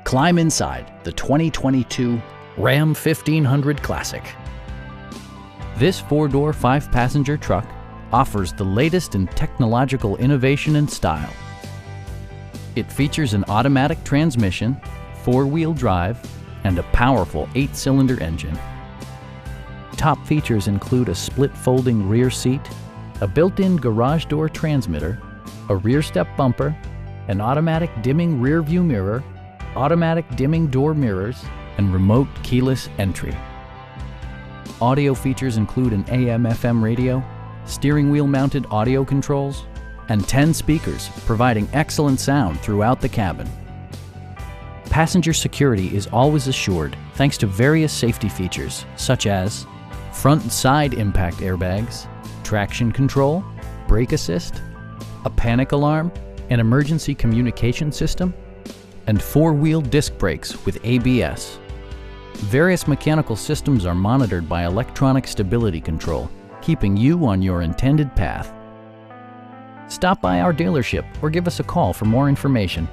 Climb inside the 2022 Ram 1500 Classic. This four-door, five-passenger truck offers the latest in technological innovation and style. It features an automatic transmission, four-wheel drive, and a powerful 8-cylinder engine. Top features include a split folding rear seat, a built-in garage door transmitter, a rear step bumper, an automatic dimming rear view mirror, automatic dimming door mirrors, and remote keyless entry. Audio features include an AM/FM radio, steering wheel mounted audio controls, and 10 speakers providing excellent sound throughout the cabin. Passenger security is always assured thanks to various safety features such as front and side impact airbags, traction control, brake assist, a panic alarm, an emergency communication system, and four-wheel disc brakes with ABS. Various mechanical systems are monitored by electronic stability control, keeping you on your intended path. Stop by our dealership or give us a call for more information.